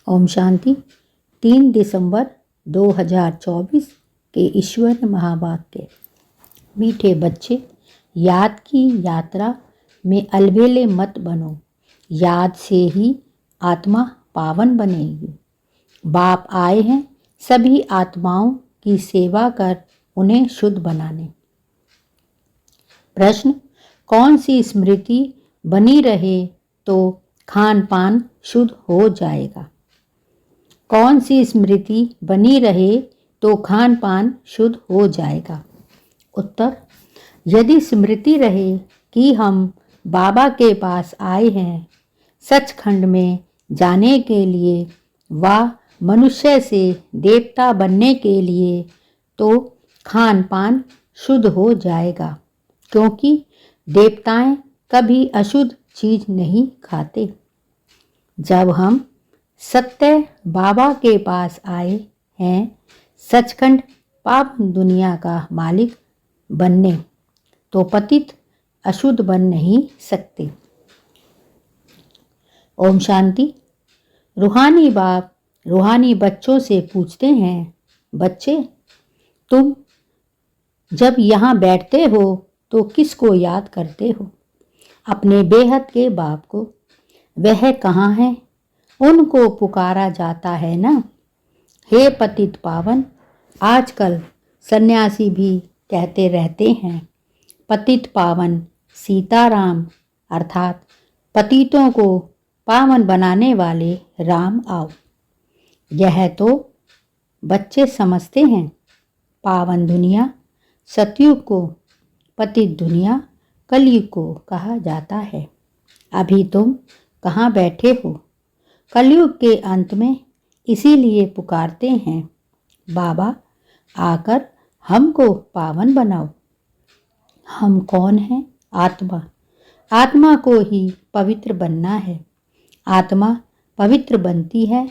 ओम शांति। 3 दिसंबर 2024 के ईश्वर महावाक्य। मीठे बच्चे, याद की यात्रा में अलबेले मत बनो। याद से ही आत्मा पावन बनेगी। बाप आए हैं सभी आत्माओं की सेवा कर उन्हें शुद्ध बनाने। प्रश्न, कौन सी स्मृति बनी रहे तो खान पान शुद्ध हो जाएगा? कौन सी स्मृति बनी रहे तो खान पान शुद्ध हो जाएगा? उत्तर, यदि स्मृति रहे कि हम बाबा के पास आए हैं सचखंड में जाने के लिए व मनुष्य से देवता बनने के लिए, तो खान पान शुद्ध हो जाएगा, क्योंकि देवताएं कभी अशुद्ध चीज नहीं खाते। जब हम सत्य बाबा के पास आए हैं सचखंड पावन दुनिया का मालिक बनने, तो पतित अशुद्ध बन नहीं सकते। ओम शांति। रूहानी बाप रूहानी बच्चों से पूछते हैं, बच्चे, तुम जब यहाँ बैठते हो तो किसको याद करते हो? अपने बेहद के बाप को। वह कहाँ है? उनको पुकारा जाता है ना। हे पतित पावन, आजकल सन्यासी भी कहते रहते हैं, पतित पावन सीताराम, अर्थात पतितों को पावन बनाने वाले राम आओ। यह तो बच्चे समझते हैं। पावन दुनिया सतयुग को, पतित दुनिया कलयुग को कहा जाता है। अभी तुम कहाँ बैठे हो? कलयुग के अंत में। इसीलिए पुकारते हैं, बाबा आकर हमको पावन बनाओ। हम कौन हैं? आत्मा। आत्मा को ही पवित्र बनना है। आत्मा पवित्र बनती है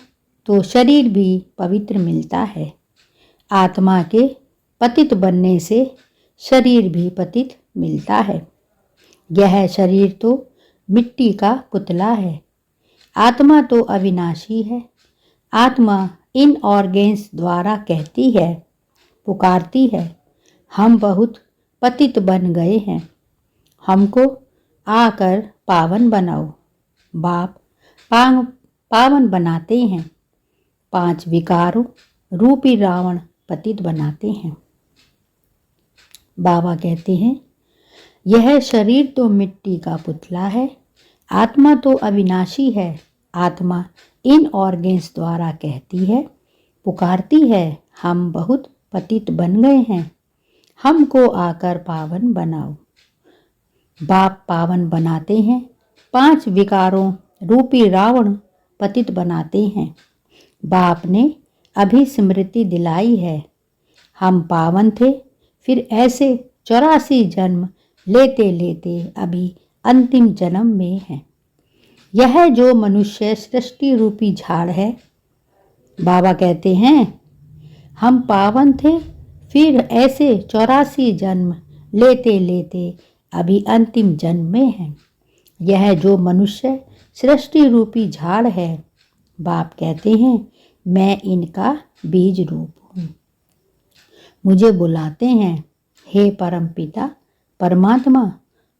तो शरीर भी पवित्र मिलता है। आत्मा के पतित बनने से शरीर भी पतित मिलता है। यह शरीर तो मिट्टी का पुतला है। आत्मा तो अविनाशी है। आत्मा इन ऑर्गेन्स द्वारा कहती है, पुकारती है, हम बहुत पतित बन गए हैं, हमको आकर पावन बनाओ। बाप पावन बनाते हैं। 5 विकारों रूपी रावण पतित बनाते हैं। बाबा कहते हैं, यह शरीर तो मिट्टी का पुतला है। आत्मा तो अविनाशी है। आत्मा इन ऑर्गेन्स द्वारा कहती है, पुकारती है, हम बहुत पतित बन गए हैं, हमको आकर पावन बनाओ। बाप पावन बनाते हैं। 5 विकारों रूपी रावण पतित बनाते हैं। बाप ने अभी स्मृति दिलाई है, हम पावन थे, फिर ऐसे 84 जन्म लेते लेते अभी अंतिम जन्म में हैं। यह जो मनुष्य सृष्टि रूपी झाड़ है, बाबा कहते हैं, हम पावन थे, फिर ऐसे 84 जन्म लेते लेते अभी अंतिम जन्म में हैं। यह जो मनुष्य सृष्टि रूपी झाड़ है, बाप कहते हैं, मैं इनका बीज रूप हूँ। मुझे बुलाते हैं, हे परम पिता परमात्मा,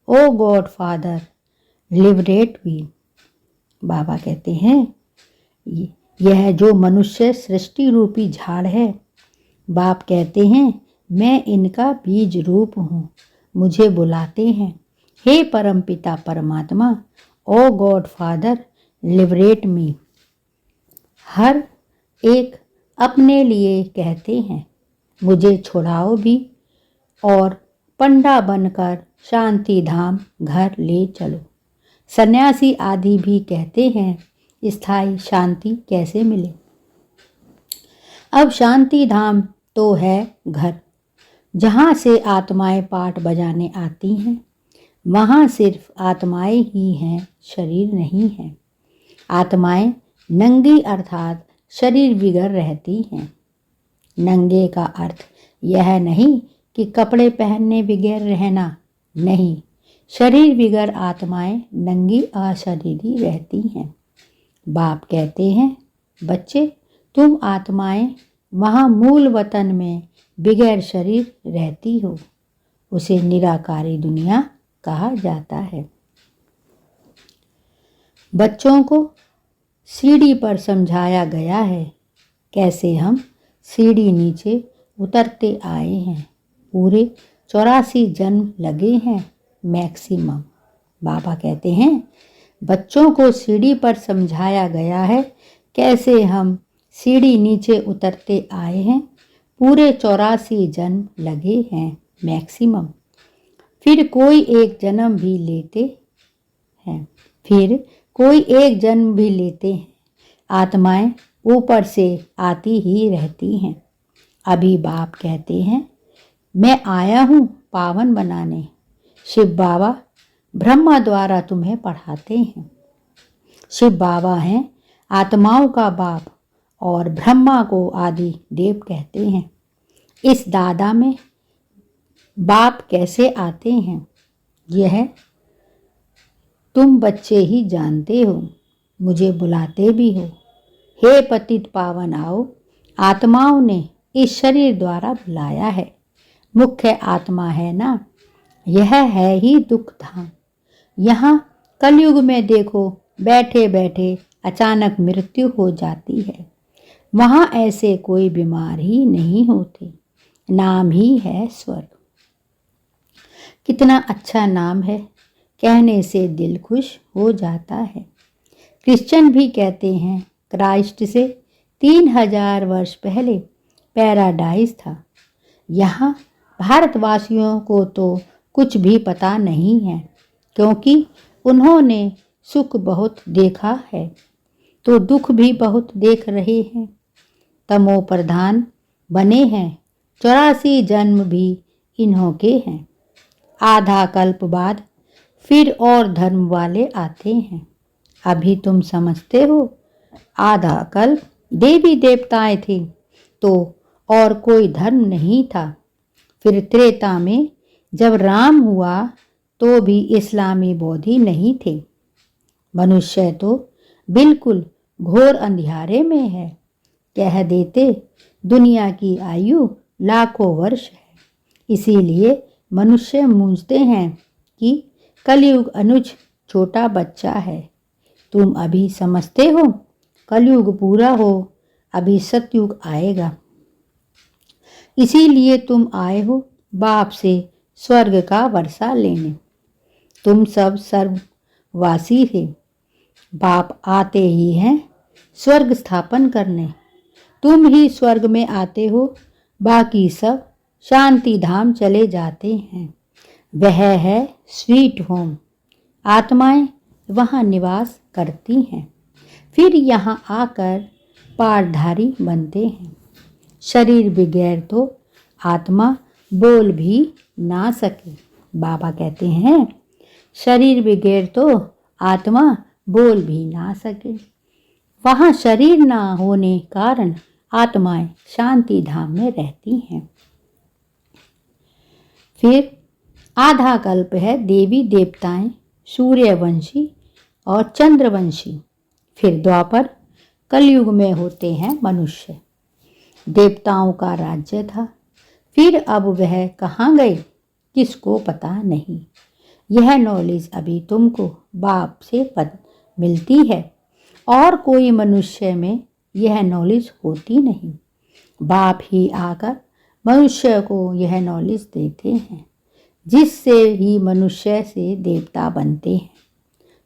ओ गॉड फादर, लिबरेट मी। बाबा कहते हैं, यह जो मनुष्य सृष्टि रूपी झाड़ है, बाप कहते हैं, मैं इनका बीज रूप हूँ। मुझे बुलाते हैं, हे परम पिता परमात्मा, ओ गॉड फादर, लिबरेट मी। हर एक अपने लिए कहते हैं, मुझे छुड़ाओ भी और पंडा बनकर शांति धाम घर ले चलो। सन्यासी आदि भी कहते हैं, स्थायी शांति कैसे मिले? अब शांति धाम तो है घर, जहाँ से आत्माएं पाठ बजाने आती हैं। वहाँ सिर्फ आत्माएं ही हैं, शरीर नहीं है। आत्माएं नंगी अर्थात शरीर बिगड़ रहती हैं। नंगे का अर्थ यह नहीं कि कपड़े पहनने बिगैर रहना, नहीं, शरीर बिगड़ आत्माएं नंगी अशरीरी रहती हैं। बाप कहते हैं, बच्चे, तुम आत्माएं वहाँ मूल वतन में बिगैर शरीर रहती हो। उसे निराकारी दुनिया कहा जाता है। बच्चों को सीढ़ी पर समझाया गया है कैसे हम सीढ़ी नीचे उतरते आए हैं। पूरे 84 जन्म लगे हैं मैक्सिमम। बाबा कहते हैं बच्चों को सीढ़ी पर समझाया गया है कैसे हम सीढ़ी नीचे उतरते आए हैं। पूरे 84 जन्म लगे हैं मैक्सिमम। फिर कोई एक जन्म भी लेते हैं। आत्माएं ऊपर से आती ही रहती हैं। अभी बाप कहते हैं मैं आया हूँ पावन बनाने। शिव बाबा ब्रह्मा द्वारा तुम्हें पढ़ाते हैं। शिव बाबा हैं आत्माओं का बाप और ब्रह्मा को आदि देव कहते हैं। इस दादा में बाप कैसे आते हैं यह तुम बच्चे ही जानते हो। मुझे बुलाते भी हो। हे पतित पावन आओ। आत्माओं ने इस शरीर द्वारा बुलाया है। मुख्य आत्मा है ना, यह है ही दुख धाम। यहाँ कलयुग में देखो बैठे बैठे अचानक मृत्यु हो जाती है। वहाँ ऐसे कोई बीमार ही नहीं होते। नाम ही है स्वर्ग। कितना अच्छा नाम है, कहने से दिल खुश हो जाता है। क्रिश्चियन भी कहते हैं क्राइस्ट से 3000 वर्ष पहले पैराडाइज था। यहाँ भारतवासियों को तो कुछ भी पता नहीं है क्योंकि उन्होंने सुख बहुत देखा है तो दुख भी बहुत देख रहे हैं। तमो प्रधान बने हैं। 84 जन्म भी इन्हों के हैं। आधा कल्प बाद फिर और धर्म वाले आते हैं। अभी तुम समझते हो आधा कल्प देवी देवताएं थे तो और कोई धर्म नहीं था। फिर त्रेता में जब राम हुआ तो भी इस्लामी बौद्धि नहीं थे। मनुष्य तो बिल्कुल घोर अंधियारे में है। कह देते दुनिया की आयु लाखों वर्ष है। इसीलिए मनुष्य मूंझते हैं कि कलयुग अनुज छोटा बच्चा है। तुम अभी समझते हो कलयुग पूरा हो अभी सतयुग आएगा। इसीलिए तुम आए हो बाप से स्वर्ग का वर्षा लेने। तुम सब सर्ववासी थे। बाप आते ही हैं स्वर्ग स्थापन करने। तुम ही स्वर्ग में आते हो, बाकी सब शांति धाम चले जाते हैं। वह है स्वीट होम। आत्माएं वहाँ निवास करती हैं। फिर यहाँ आकर पाठधारी बनते हैं। शरीर बगैर तो आत्मा बोल भी ना सके। बाबा कहते हैं शरीर बगैर तो आत्मा बोल भी ना सके। वहाँ शरीर ना होने कारण आत्माएं शांति धाम में रहती हैं। फिर आधा कल्प है देवी देवताएं सूर्यवंशी और चंद्रवंशी। फिर द्वापर कलयुग में होते हैं मनुष्य। देवताओं का राज्य था। फिर अब वह कहाँ गए किसको पता नहीं। यह नॉलेज अभी तुमको बाप से मिलती है और कोई मनुष्य में यह नॉलेज होती नहीं। बाप ही आकर मनुष्य को यह नॉलेज देते हैं जिससे ही मनुष्य से देवता बनते हैं।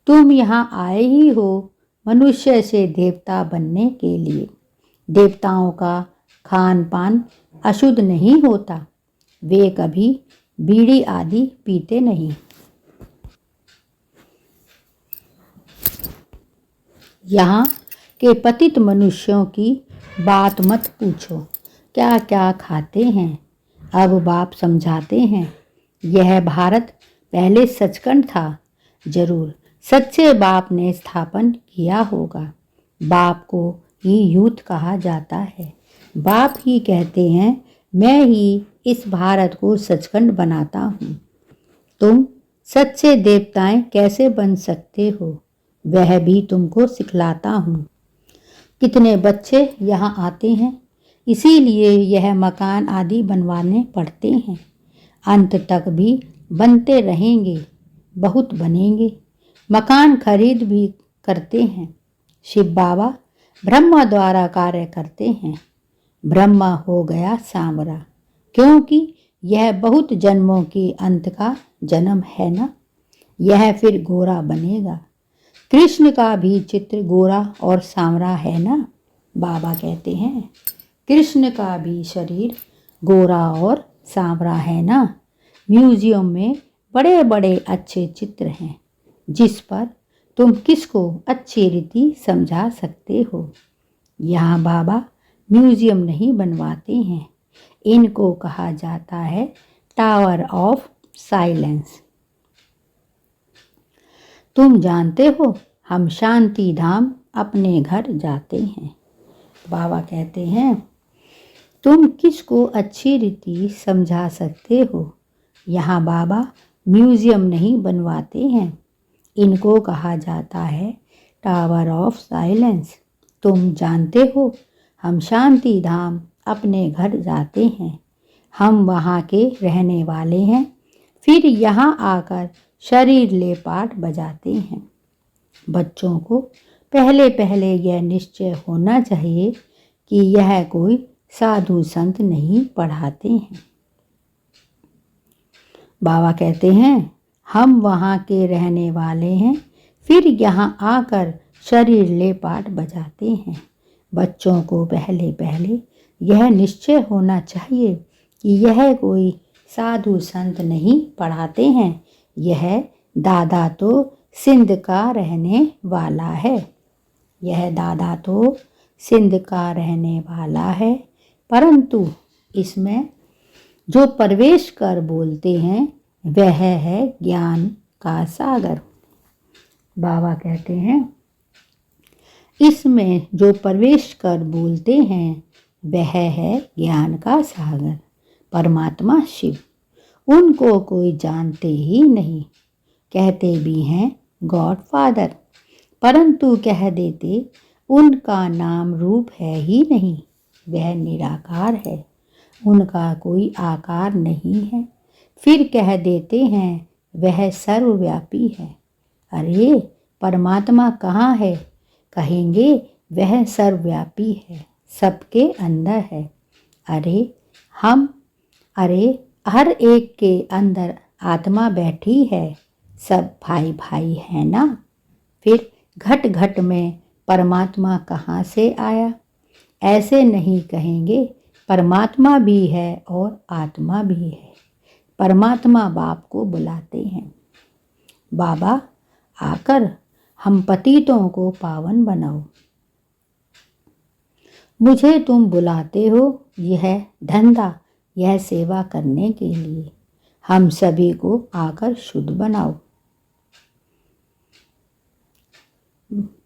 तुम यहाँ आए ही हो मनुष्य से देवता बनने के लिए। देवताओं का खान पान अशुद्ध नहीं होता। वे कभी बीड़ी आदि पीते नहीं। यहाँ के पतित मनुष्यों की बात मत पूछो क्या क्या खाते हैं। अब बाप समझाते हैं यह भारत पहले सचखंड था। जरूर सच्चे बाप ने स्थापन किया होगा। बाप को ही यूथ कहा जाता है। बाप ही कहते हैं मैं ही इस भारत को सचखंड बनाता हूँ। तुम सच्चे देवताएं कैसे बन सकते हो वह भी तुमको सिखलाता हूँ। कितने बच्चे यहाँ आते हैं, इसीलिए यह मकान आदि बनवाने पड़ते हैं। अंत तक भी बनते रहेंगे, बहुत बनेंगे। मकान खरीद भी करते हैं। शिव बाबा ब्रह्मा द्वारा कार्य करते हैं। ब्रह्मा हो गया सांवरा, क्योंकि यह बहुत जन्मों के अंत का जन्म है ना। यह फिर गोरा बनेगा। कृष्ण का भी चित्र गोरा और सांवरा है ना। बाबा कहते हैं कृष्ण का भी शरीर गोरा और सांवरा है ना। म्यूजियम में बड़े बड़े अच्छे चित्र हैं, जिस पर तुम किसको अच्छी रीति समझा सकते हो। यहाँ बाबा म्यूजियम नहीं बनवाते हैं। इनको कहा जाता है टावर ऑफ साइलेंस। तुम जानते हो, हम शांति धाम अपने घर जाते हैं। बाबा कहते हैं तुम किसको अच्छी रीति समझा सकते हो। यहाँ बाबा म्यूजियम नहीं बनवाते हैं। इनको कहा जाता है टावर ऑफ साइलेंस। तुम जानते हो, हम शांति धाम अपने घर जाते हैं। हम वहाँ के रहने वाले हैं। फिर यहाँ आकर शरीर ले पाठ बजाते हैं। बच्चों को पहले पहले यह निश्चय होना चाहिए कि यह कोई साधु संत नहीं पढ़ाते हैं। बाबा कहते हैं हम वहाँ के रहने वाले हैं। फिर यहाँ आकर शरीर ले पाठ बजाते हैं। बच्चों को पहले पहले यह निश्चय होना चाहिए कि यह कोई साधु संत नहीं पढ़ाते हैं। यह दादा तो सिंध का रहने वाला है। यह दादा तो सिंध का रहने वाला है, परंतु इसमें जो प्रवेश कर बोलते हैं वह है ज्ञान का सागर। बाबा कहते हैं इसमें जो प्रवेश कर बोलते हैं वह है ज्ञान का सागर, परमात्मा शिव। उनको कोई जानते ही नहीं। कहते भी हैं गॉड फादर, परंतु कह देते उनका नाम रूप है ही नहीं। वह निराकार है, उनका कोई आकार नहीं है। फिर कह देते हैं वह सर्वव्यापी है। अरे परमात्मा कहाँ है? कहेंगे वह सर्वव्यापी है, सबके अंदर है। अरे हर एक के अंदर आत्मा बैठी है। सब भाई भाई है ना। फिर घट घट में परमात्मा कहाँ से आया? ऐसे नहीं कहेंगे। परमात्मा भी है और आत्मा भी है। परमात्मा बाप को बुलाते हैं, बाबा आकर हम पतितों को पावन बनाओ। मुझे तुम बुलाते हो यह धंधा, यह सेवा करने के लिए। हम सभी को आकर शुद्ध बनाओ।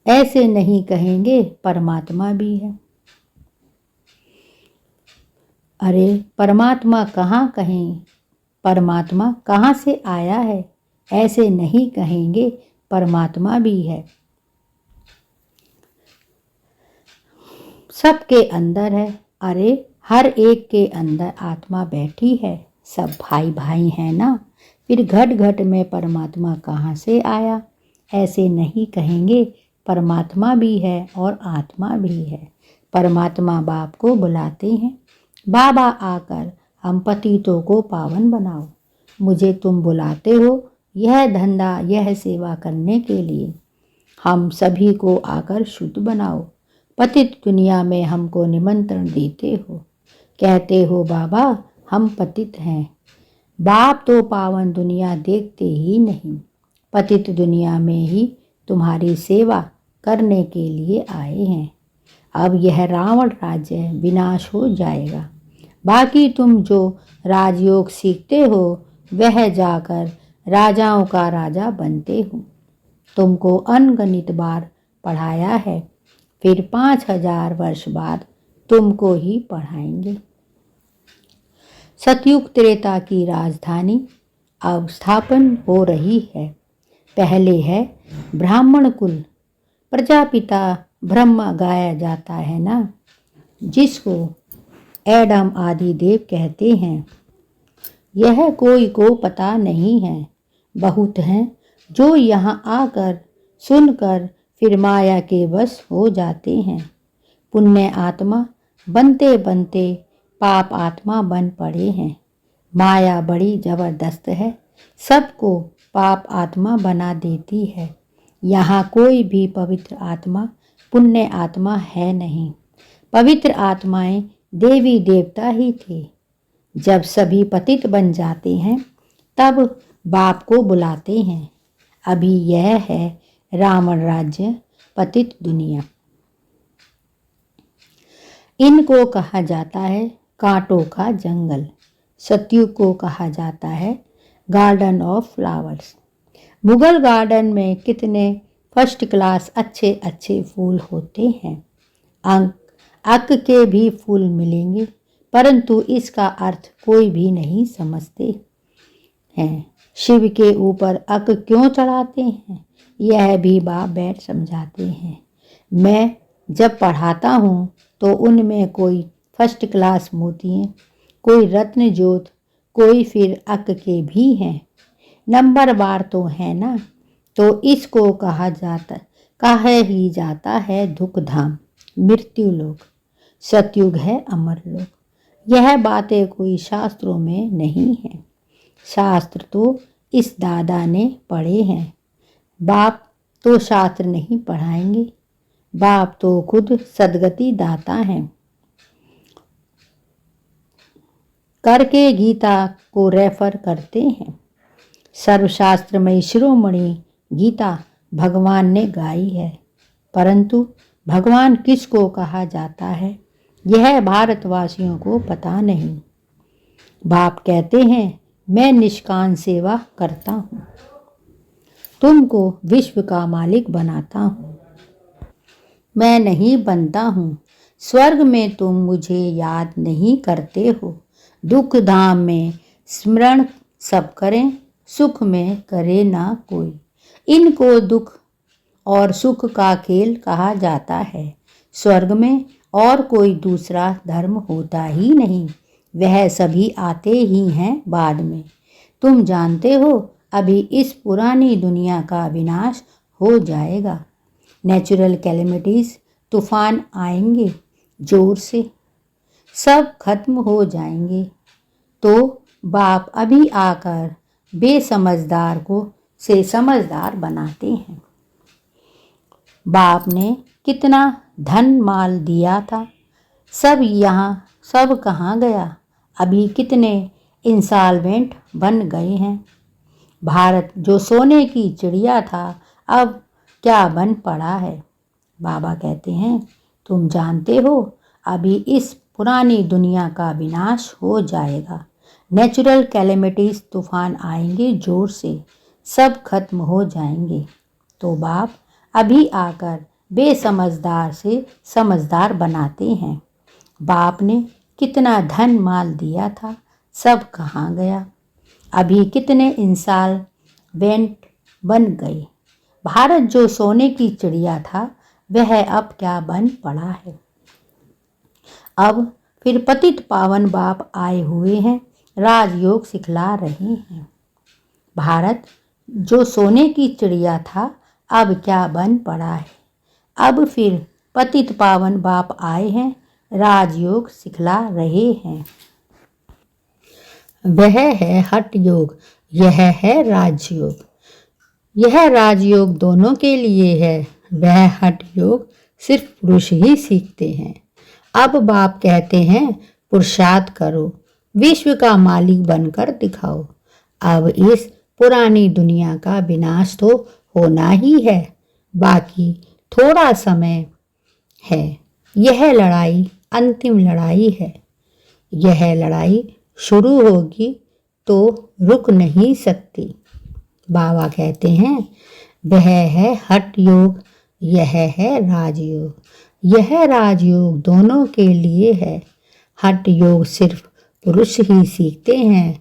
ऐसे नहीं कहेंगे परमात्मा भी है। अरे परमात्मा कहाँ कहें? परमात्मा कहाँ से आया है? ऐसे नहीं कहेंगे परमात्मा भी है, सबके अंदर है। अरे हर एक के अंदर आत्मा बैठी है। सब भाई भाई हैं ना। फिर घट घट में परमात्मा कहाँ से आया? ऐसे नहीं कहेंगे। परमात्मा भी है और आत्मा भी है। परमात्मा बाप को बुलाते हैं, बाबा आकर हम पतितों को पावन बनाओ। मुझे तुम बुलाते हो यह धंधा, यह सेवा करने के लिए। हम सभी को आकर शुद्ध बनाओ। पतित दुनिया में हमको निमंत्रण देते हो। कहते हो बाबा हम पतित हैं। बाप तो पावन दुनिया देखते ही नहीं। पतित दुनिया में ही तुम्हारी सेवा करने के लिए आए हैं। अब यह रावण राज्य विनाश हो जाएगा। बाकी तुम जो राजयोग सीखते हो वह जाकर राजाओं का राजा बनते हो। तुमको अनगिनत बार पढ़ाया है। फिर 5000 वर्ष बाद तुमको ही पढ़ाएंगे। सतयुग त्रेता की राजधानी अब स्थापन हो रही है। पहले है ब्राह्मण कुल। प्रजापिता ब्रह्म गाया जाता है ना, जिसको एडम आदि देव कहते हैं। यह कोई को पता नहीं है। बहुत हैं जो यहाँ आकर सुनकर फिर माया के वश हो जाते हैं। पुण्य आत्मा बनते बनते पाप आत्मा बन पड़े हैं। माया बड़ी जबरदस्त है, सबको पाप आत्मा बना देती है। यहाँ कोई भी पवित्र आत्मा पुण्य आत्मा है नहीं। पवित्र आत्माएं देवी देवता ही थे। जब सभी पतित बन जाते हैं तब बाप को बुलाते हैं। अभी यह है रावण राज्य, पतित दुनिया। इनको कहा जाता है कांटों का जंगल। सतयुग को कहा जाता है garden of flowers. Mughal garden में कितने फर्स्ट क्लास अच्छे अच्छे फूल होते हैं। अक के भी फूल मिलेंगे, परंतु इसका अर्थ कोई भी नहीं समझते हैं। शिव के ऊपर अक क्यों चढ़ाते हैं, यह भी बाप बैठ समझाते हैं। मैं जब पढ़ाता हूँ तो उनमें कोई फर्स्ट क्लास मोतियाँ, कोई रत्न जोत, कोई फिर अक के भी हैं। नंबरवार तो है ना, तो इसको कहा ही जाता है दुख धाम, मृत्यु लोक। सतयुग है अमर लोक। यह बातें कोई शास्त्रों में नहीं है। शास्त्र तो इस दादा ने पढ़े हैं। बाप तो शास्त्र नहीं पढ़ाएंगे। बाप तो खुद सदगति दाता हैं। करके गीता को रेफर करते हैं। सर्वशास्त्र में शिरोमणि गीता भगवान ने गाई है, परंतु भगवान किसको कहा जाता है यह भारतवासियों को पता नहीं। बाप कहते हैं मैं निष्काम सेवा करता हूँ, तुमको विश्व का मालिक बनाता हूँ। मैं नहीं बनता हूँ। स्वर्ग में तुम मुझे याद नहीं करते हो। दुख धाम में स्मरण सब करें, सुख में करे ना कोई। इनको दुख और सुख का खेल कहा जाता है। स्वर्ग में और कोई दूसरा धर्म होता ही नहीं, वह सभी आते ही हैं बाद में। तुम जानते हो अभी इस पुरानी दुनिया का विनाश हो जाएगा। नेचुरल कैलेमिटीज, तूफान आएंगे जोर से, सब खत्म हो जाएंगे। तो बाप अभी आकर बेसमझदार को से समझदार बनाते हैं। बाप ने कितना धन माल दिया था, सब कहाँ गया। अभी कितने इंसॉल्वेंट बन गए हैं। भारत जो सोने की चिड़िया था अब क्या बन पड़ा है। बाबा कहते हैं तुम जानते हो अभी इस पुरानी दुनिया का विनाश हो जाएगा। नेचुरल कैलेमिटीज, तूफान आएंगे जोर से, सब खत्म हो जाएंगे। तो बाप अभी आकर बेसमझदार से समझदार बनाते हैं। बाप ने कितना धन माल दिया था, सब कहाँ गया। अभी कितने इंसॉल्वेंट बन गए। भारत जो सोने की चिड़िया था वह अब क्या बन पड़ा है। अब फिर पतित पावन बाप आए हुए हैं, राजयोग सिखला रहे हैं। भारत जो सोने की चिड़िया था अब क्या बन पड़ा है। अब फिर पतित पावन बाप आए हैं, राजयोग सिखला रहे हैं। वह है हठ योग, यह है राजयोग। यह राजयोग दोनों के लिए है। वह हठ योग सिर्फ पुरुष ही सीखते हैं। अब बाप कहते हैं पुरुषार्थ करो, विश्व का मालिक बनकर दिखाओ। अब इस पुरानी दुनिया का विनाश तो होना ही है, बाकी थोड़ा समय है। यह लड़ाई अंतिम लड़ाई है। यह लड़ाई शुरू होगी तो रुक नहीं सकती। बाबा कहते हैं वह है हठ योग, यह है राजयोग। यह राजयोग दोनों के लिए है। हठ योग सिर्फ पुरुष ही सीखते हैं।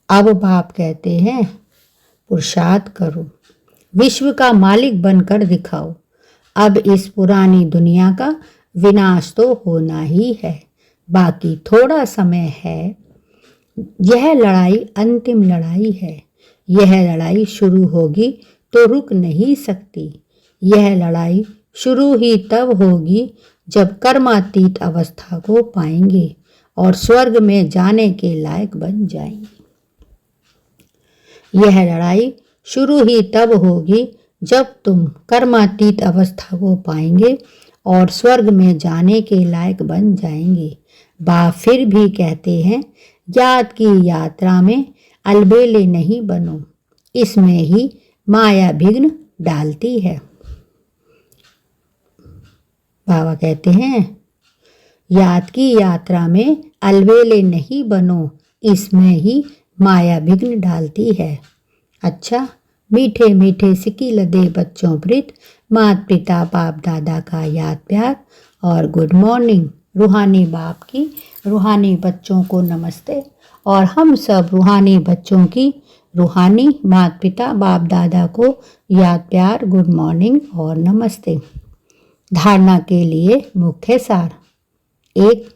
अब बाप कहते हैं पुरुषार्थ करो, विश्व का मालिक बनकर दिखाओ। अब इस पुरानी दुनिया का विनाश तो होना ही है, बाकी थोड़ा समय है। यह लड़ाई अंतिम लड़ाई है। यह लड़ाई शुरू होगी तो रुक नहीं सकती। यह लड़ाई शुरू ही तब होगी जब कर्मातीत अवस्था को पाएंगे और स्वर्ग में जाने के लायक बन जाएंगे। यह लड़ाई शुरू ही तब होगी जब तुम कर्मातीत अवस्था को पाएंगे और स्वर्ग में जाने के लायक बन जाएंगे। बाप फिर भी कहते हैं, याद की यात्रा में अलबेले नहीं बनो, इसमें ही माया विघ्न डालती है। बाबा कहते हैं, याद की यात्रा में अलबेले नहीं बनो, इसमें ही माया विघ्न डालती है। अच्छा, मीठे मीठे सिकी लदे बच्चों प्रीत, माता पिता बाप दादा का याद प्यार और गुड मॉर्निंग। रूहानी बाप की रूहानी बच्चों को नमस्ते और हम सब रूहानी बच्चों की रूहानी माता पिता बाप दादा को याद प्यार, गुड मॉर्निंग और नमस्ते। धारणा के लिए मुख्य सार। 1.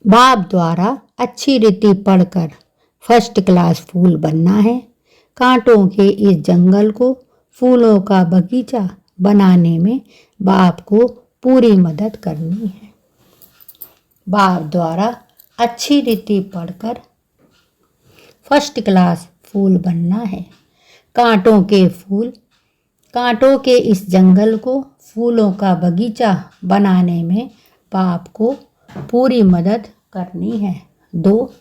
बाप द्वारा अच्छी रीति पढ़कर फर्स्ट क्लास फूल बनना है। कांटों के इस जंगल को फूलों का बगीचा बनाने में बाप को पूरी मदद करनी है। बाप द्वारा अच्छी रीति पढ़कर फर्स्ट क्लास फूल बनना है। कांटों के इस जंगल को फूलों का बगीचा बनाने में बाप को पूरी मदद करनी है। 2.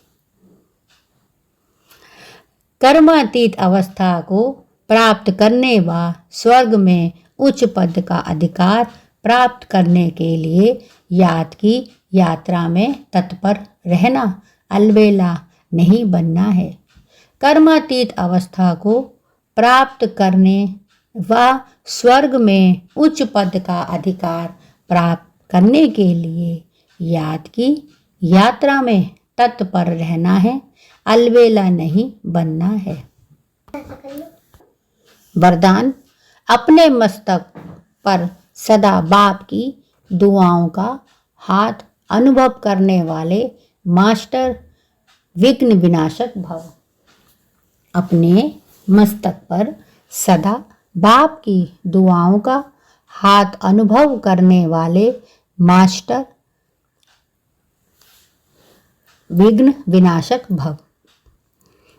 कर्मातीत अवस्था को प्राप्त करने व स्वर्ग में उच्च पद का अधिकार प्राप्त करने के लिए याद की यात्रा में तत्पर रहना, अलबेला नहीं बनना है। कर्मातीत अवस्था को प्राप्त करने व स्वर्ग में उच्च पद का अधिकार प्राप्त करने के लिए याद की यात्रा में तत्पर रहना है, अलबेला नहीं बनना है। वरदान। अपने मस्तक पर सदा बाप की दुआओं का हाथ अनुभव करने वाले मास्टर विघ्न विनाशक भव। अपने मस्तक पर सदा बाप की दुआओं का हाथ अनुभव करने वाले मास्टर विघ्न विनाशक भव।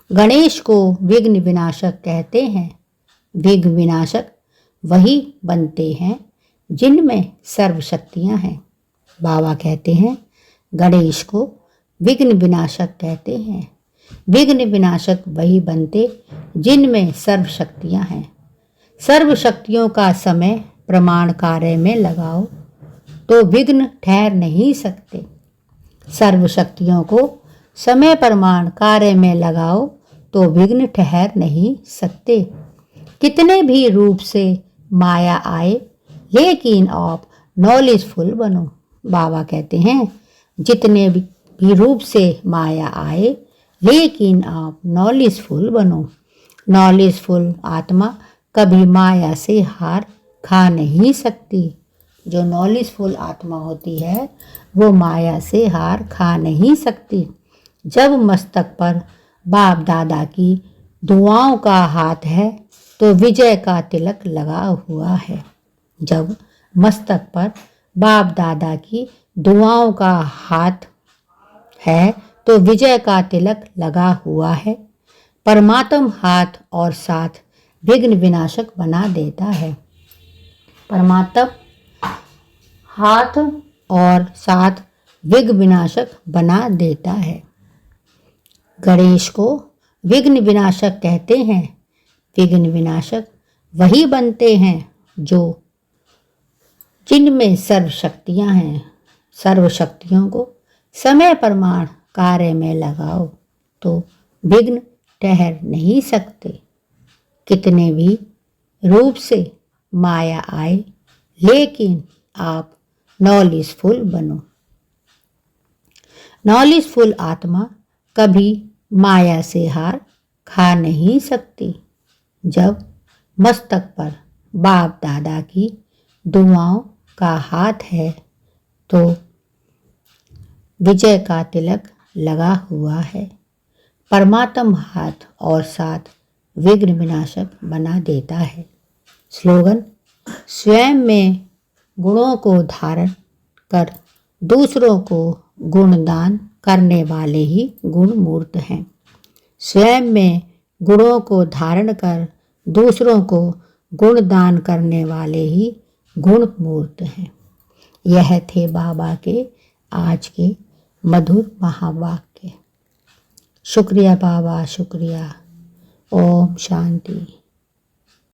गणेश को विघ्न विनाशक कहते हैं। विघ्न विनाशक वही बनते हैं जिनमें सर्व शक्तियाँ हैं। बाबा कहते हैं, गणेश को विघ्न विनाशक कहते हैं। विघ्न विनाशक वही बनते जिनमें सर्व शक्तियाँ हैं। सर्व शक्तियों का समय प्रमाण कार्य में लगाओ तो विघ्न ठहर नहीं सकते। सर्व शक्तियों को समय प्रमाण कार्य में लगाओ तो विघ्न ठहर नहीं सकते। कितने भी रूप से माया आए, लेकिन आप नॉलेजफुल बनो। बाबा कहते हैं, जितने भी रूप से माया आए, लेकिन आप नॉलेजफुल बनो। नॉलेजफुल आत्मा कभी माया से हार खा नहीं सकती। जो नॉलेजफुल आत्मा होती है वो माया से हार खा नहीं सकती। जब मस्तक पर बाप दादा की दुआओं का हाथ है तो विजय का तिलक लगा हुआ है। जब मस्तक पर बाप दादा की दुआओं का हाथ है तो विजय का तिलक लगा हुआ है। परमात्म हाथ और साथ विघ्न विनाशक बना देता है। परमात्म हाथ और साथ विघ्न विनाशक बना देता है। गणेश को विघ्न विनाशक कहते हैं। विघ्न विनाशक वही बनते हैं जिनमें सर्व शक्तियाँ हैं। सर्व शक्तियों को समय प्रमाण कार्य में लगाओ तो विघ्न ठहर नहीं सकते। कितने भी रूप से माया आए, लेकिन आप नॉलेजफुल बनो। नॉलेजफुल आत्मा कभी माया से हार खा नहीं सकती। जब मस्तक पर बाप दादा की दुआओं का हाथ है तो विजय का तिलक लगा हुआ है। परमात्म हाथ और साथ विघ्न विनाशक बना देता है। स्लोगन: स्वयं में गुणों को धारण कर दूसरों को गुणदान करने वाले ही गुण मूर्त हैं। स्वयं में गुणों को धारण कर दूसरों को गुणदान करने वाले ही गुण मूर्त हैं। यह थे बाबा के आज के मधुर महावाक्य। शुक्रिया बाबा, शुक्रिया। ओम शांति।